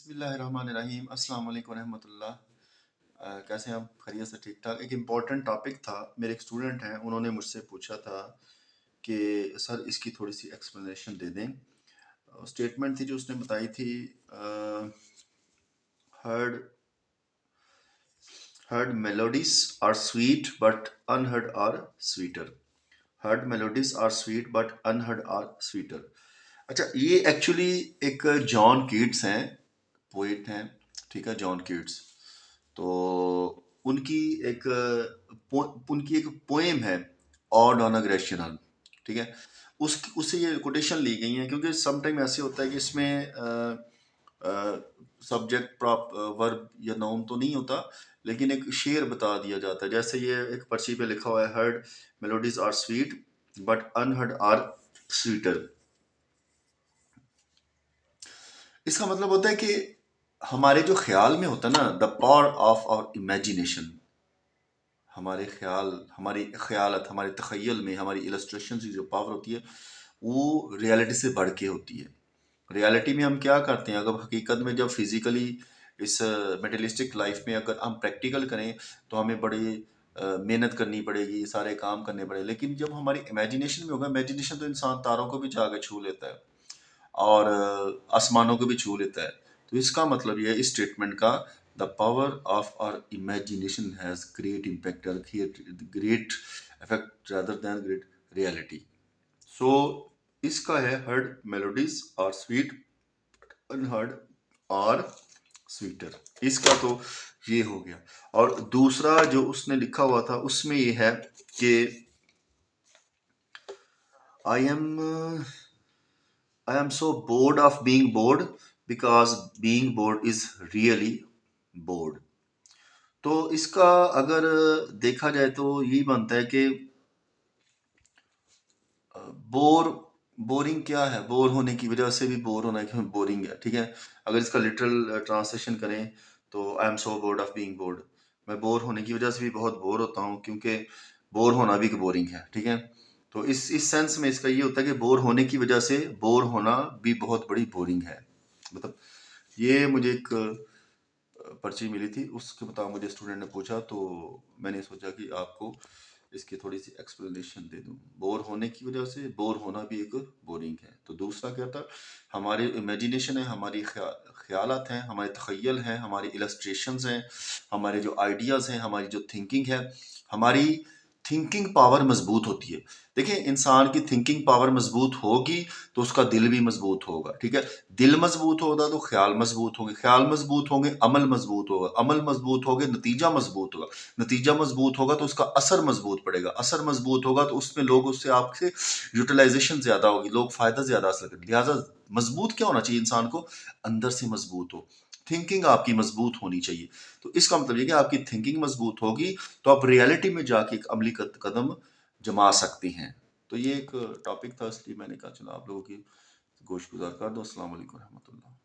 बिस्मिल्लाहिर्रहमानिर्रहीम। अस्सलाम वालेकुम रहमतुल्लाह। कैसे हैं आप? खैरियत से? ठीक ठाक। एक इम्पॉर्टेंट टॉपिक था, मेरे एक स्टूडेंट हैं, उन्होंने मुझसे पूछा था कि सर इसकी थोड़ी सी एक्सप्लेनेशन दे दें। स्टेटमेंट थी जो उसने बताई थी, heard heard melodies are sweet but unheard are sweeter. Heard melodies are sweet but unheard are sweeter. अच्छा, ये एक्चुअली एक जॉन कीट्स हैं, पोइट हैं, ठीक है, जॉन कीट्स। तो उनकी एक उनकी एक पोएम है, ऑड ऑन अ ग्रेशियन, ठीक है। उससे ये कोटेशन ली गई हैं, क्योंकि सम टाइम ऐसे होता है कि इसमें सब्जेक्ट प्रॉप वर्ब या नाउन तो नहीं होता, लेकिन एक शेर बता दिया जाता है। जैसे ये एक पर्ची पे लिखा हुआ है, heard melodies are sweet but unheard are sweeter. इसका मतलब होता है कि हमारे जो ख्याल में होता है ना, the power of our imagination, हमारे ख्याल, हमारी ख्यालत, हमारे तखयल में, हमारी इलस्ट्रेशन की जो पावर होती है, वो रियलिटी से बढ़ के होती है। रियलिटी में हम क्या करते हैं, अगर हकीकत में जब फिजिकली इस मेटेरियलिस्टिक लाइफ में अगर हम प्रैक्टिकल करें तो हमें बड़ी मेहनत करनी पड़ेगी, सारे काम करने पड़ेंगे। लेकिन जब हमारी इमेजिनेशन में होगा, इमेजिनेशन तो इंसान तारों को भी जाके छू लेता है और आसमानों को भी छू लेता है। तो इसका मतलब ये है इस स्टेटमेंट का, the power of our imagination has great impact, great effect rather than great reality. So इसका है, heard melodies are sweet, unheard are sweeter. इसका तो ये हो गया। और दूसरा जो उसने लिखा हुआ था उसमें ये है कि आई am so bored of being bored because being bored is really bored। तो इसका अगर देखा जाए तो यही बनता है कि बोर, बोरिंग क्या है, बोर होने की वजह से भी बोर होना है, बोरिंग है, ठीक है। अगर इसका लिटरल ट्रांसलेशन करें तो I am so board of being board, मैं बोर होने की वजह से भी बहुत बोर होता हूँ, क्योंकि बोर होना भी एक बोरिंग है, ठीक है। तो इस सेंस में इसका ये होता है कि बोर होने की वजह से बोर होना भी बहुत बड़ी बोरिंग है। मतलब ये मुझे एक पर्ची मिली थी, उसके मुताबिक मुझे स्टूडेंट ने पूछा, तो मैंने सोचा कि आपको इसकी थोड़ी सी एक्सप्लेनेशन दे दूं। बोर होने की वजह से बोर होना भी एक बोरिंग है। तो दूसरा क्या था, हमारी इमेजिनेशन है, हमारी ख्यालात हैं, हमारे तखयल हैं, हमारी इलस्ट्रेशंस हैं, हमारे जो आइडियाज़ हैं, हमारी जो थिंकिंग है, हमारी थिंकिंग पावर मजबूत होती है। देखिए, इंसान की थिंकिंग पावर मजबूत होगी तो उसका दिल भी मजबूत होगा, ठीक है। दिल मजबूत होगा तो ख्याल मजबूत होंगे, ख्याल मजबूत होंगे, अमल मजबूत होगा, अमल मजबूत होगे, नतीजा मजबूत होगा, नतीजा मजबूत होगा तो उसका असर मजबूत पड़ेगा, असर मजबूत होगा तो उसमें लोग, उससे आपसे यूटिलाइजेशन ज्यादा होगी, लोग फायदा ज्यादा हासिल करेंगे। लिहाजा मजबूत क्या होना चाहिए इंसान को, अंदर से मजबूत हो, थिंकिंग आपकी मजबूत होनी चाहिए। तो इसका मतलब ये कि आपकी थिंकिंग मजबूत होगी तो आप रियलिटी में जाके एक अमली कदम जमा सकती हैं। तो ये एक टॉपिक था, इसलिए मैंने कहा चलो आप लोगों की गोश गुजार कर दो। अस्सलाम वालेकुम रहमतुल्लाह।